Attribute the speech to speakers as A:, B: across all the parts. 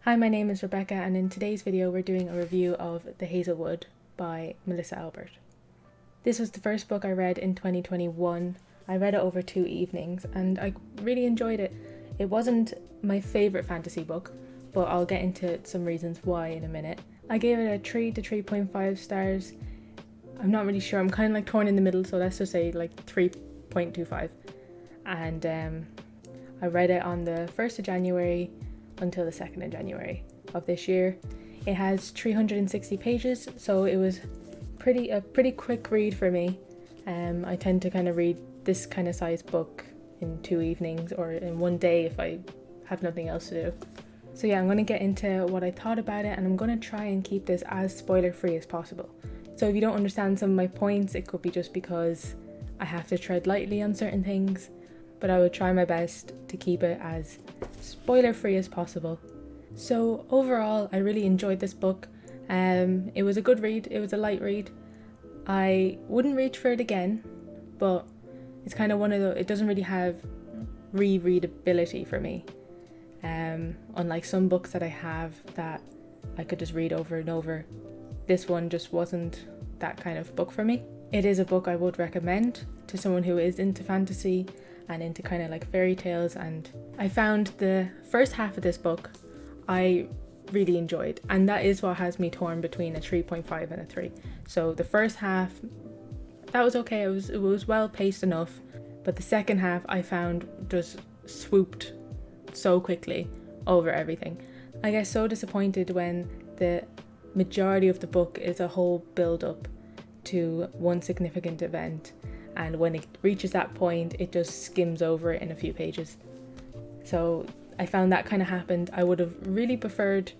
A: Hi, my name is Rebecca, and in today's video we're doing a review of The Hazelwood by Melissa Albert. This was the first book I read in 2021. I read it over 2 evenings and I really enjoyed it. It wasn't my favourite fantasy book, but I'll get into some reasons why in a minute. I gave it a 3 to 3.5 stars. I'm not really sure, I'm kind of like torn in the middle, so let's just say like 3.25. And I read it on the 1st of January until the 2nd of January of this year. It has 360 pages, so it was a pretty quick read for me. I tend to kind of read this kind of size book in 2 evenings or in one day if I have nothing else to do. So yeah, I'm going to get into what I thought about it, and I'm going to try and keep this as spoiler free as possible. So if you don't understand some of my points, it could be just because I have to tread lightly on certain things, but I would try my best to keep it as spoiler free as possible. So overall, I really enjoyed this book. It was a good read, it was a light read. I wouldn't reach for it again, but it's kind of one of it doesn't really have rereadability for me. Unlike some books that I have that I could just read over and over, this one just wasn't that kind of book for me. It is a book I would recommend to someone who is into fantasy and into kind of like fairy tales, and I found the first half of this book I really enjoyed, and that is what has me torn between a 3.5 and a 3. So the first half, that was okay, it was well paced enough, but the second half I found just swooped so quickly over everything. I get so disappointed when the majority of the book is a whole build up to one significant event, and when it reaches that point it just skims over it in a few pages. So I found that kind of happened. I would have really preferred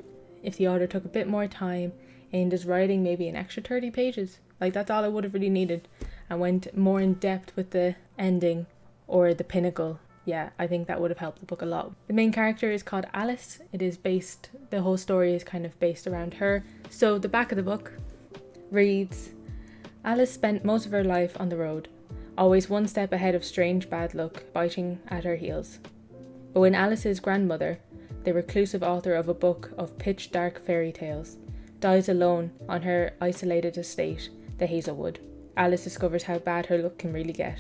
A: if the author took a bit more time in just writing maybe an extra 30 pages. Like, that's all I would have really needed, and went more in depth with the ending or the pinnacle. Yeah, I think that would have helped the book a lot. The main character is called Alice. The whole story is kind of based around her. So the back of the book reads, Alice spent most of her life on the road, always one step ahead of strange bad luck biting at her heels. But when Alice's grandmother, the reclusive author of a book of pitch dark fairy tales, dies alone on her isolated estate, the Hazelwood, Alice discovers how bad her luck can really get.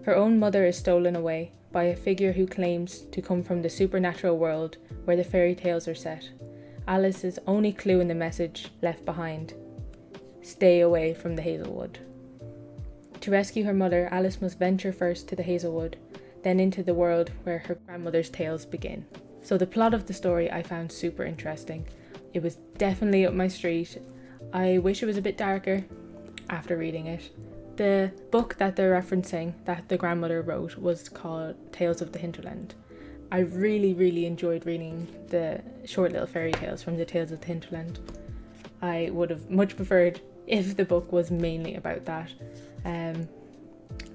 A: Her own mother is stolen away by a figure who claims to come from the supernatural world where the fairy tales are set. Alice's only clue in the message left behind: stay away from the Hazelwood. To rescue her mother, Alice must venture first to the Hazelwood, then into the world where her grandmother's tales begin. So the plot of the story I found super interesting. It was definitely up my street. I wish it was a bit darker after reading it. The book that they're referencing, that the grandmother wrote, was called Tales of the Hinterland. I really enjoyed reading the short little fairy tales from the Tales of the Hinterland. I would have much preferred if the book was mainly about that.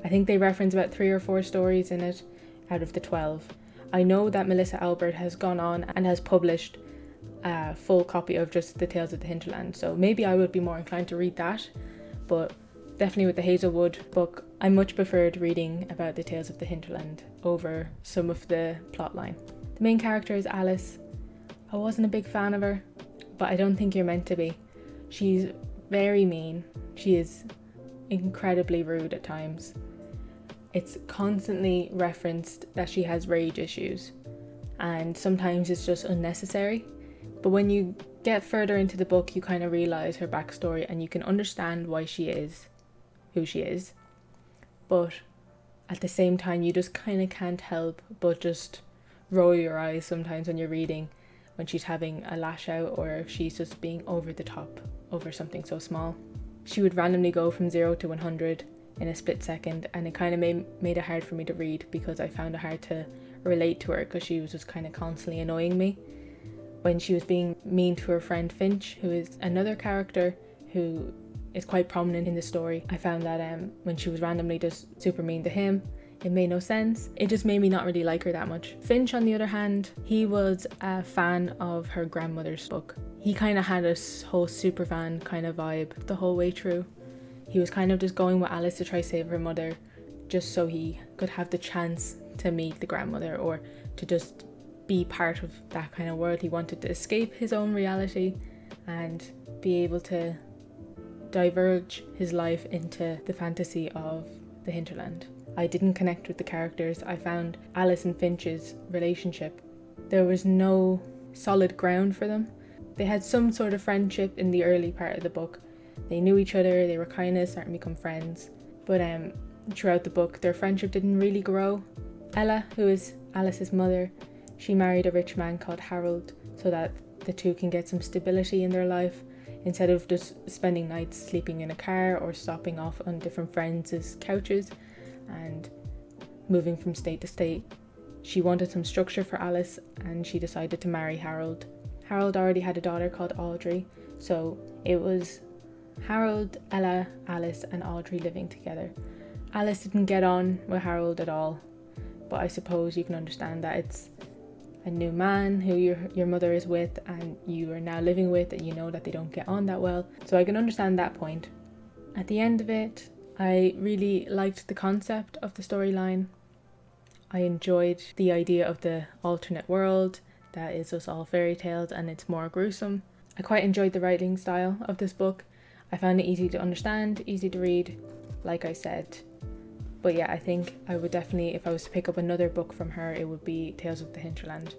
A: I think they reference about 3 or 4 stories in it out of the 12. I know that Melissa Albert has gone on and has published a full copy of just the Tales of the Hinterland, so maybe I would be more inclined to read that, but definitely with the Hazelwood book, I much preferred reading about the Tales of the Hinterland over some of the plotline. The main character is Alice. I wasn't a big fan of her, but I don't think you're meant to be. She's very mean. She is incredibly rude at times. It's constantly referenced that she has rage issues, and sometimes it's just unnecessary. But when you get further into the book, you kind of realise her backstory and you can understand why she is who she is. But at the same time, you just kind of can't help but just roll your eyes sometimes when you're reading, when she's having a lash out or if she's just being over the top over something so small. She would randomly go from 0 to 100 in a split second, and it kind of made it hard for me to read because I found it hard to relate to her because she was just kind of constantly annoying me. When she was being mean to her friend Finch, who is another character who is quite prominent in the story, I found that when she was randomly just super mean to him, it made no sense. It just made me not really like her that much. Finch, on the other hand, he was a fan of her grandmother's book. He kind of had a whole superfan kind of vibe the whole way through. He was kind of just going with Alice to try save her mother, just so he could have the chance to meet the grandmother, or to just be part of that kind of world. He wanted to escape his own reality and be able to diverge his life into the fantasy of the hinterland. I didn't connect with the characters. I found Alice and Finch's relationship, there was no solid ground for them. They had some sort of friendship in the early part of the book. They knew each other, they were kind of starting to become friends. But throughout the book, their friendship didn't really grow. Ella, who is Alice's mother, she married a rich man called Harold so that the two can get some stability in their life instead of just spending nights sleeping in a car or stopping off on different friends' couches and moving from state to state. She wanted some structure for Alice and she decided to marry Harold. Harold already had a daughter called Audrey, so it was Harold, Ella, Alice and Audrey living together. Alice didn't get on with Harold at all, but I suppose you can understand that it's a new man who your mother is with and you are now living with, and you know that they don't get on that well, so I can understand that point. At the end of it, I really liked the concept of the storyline. I enjoyed the idea of the alternate world that is just all fairy tales and it's more gruesome. I quite enjoyed the writing style of this book. I found it easy to understand, easy to read, like I said. But yeah, I think I would definitely, if I was to pick up another book from her, it would be Tales of the Hinterland.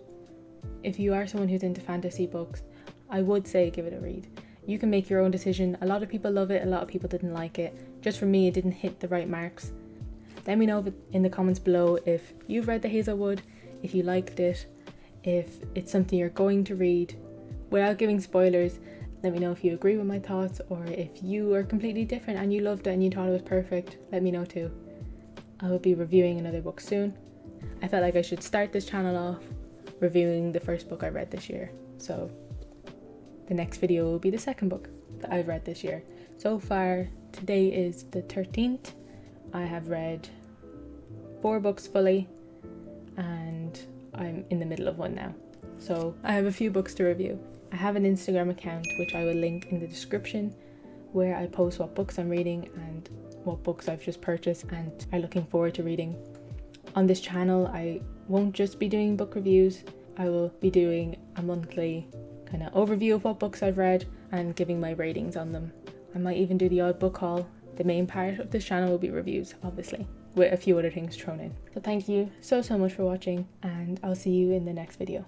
A: If you are someone who's into fantasy books, I would say give it a read. You can make your own decision. A lot of people love it, a lot of people didn't like it. Just for me, it didn't hit the right marks. Let me know in the comments below if you've read The Hazelwood, if you liked it, if it's something you're going to read. Without giving spoilers, let me know if you agree with my thoughts or if you are completely different and you loved it and you thought it was perfect. Let me know too. I will be reviewing another book soon. I felt like I should start this channel off reviewing the first book I read this year. So the next video will be the second book that I've read this year. So far, today is the 13th. I have read 4 books fully and I'm in the middle of one now. So I have a few books to review. I have an Instagram account which I will link in the description where I post what books I'm reading and what books I've just purchased and are looking forward to reading. On this channel I won't just be doing book reviews, I will be doing a monthly kind of overview of what books I've read and giving my ratings on them. I might even do the odd book haul. The main part of this channel will be reviews, obviously, with a few other things thrown in. So thank you so much for watching and I'll see you in the next video.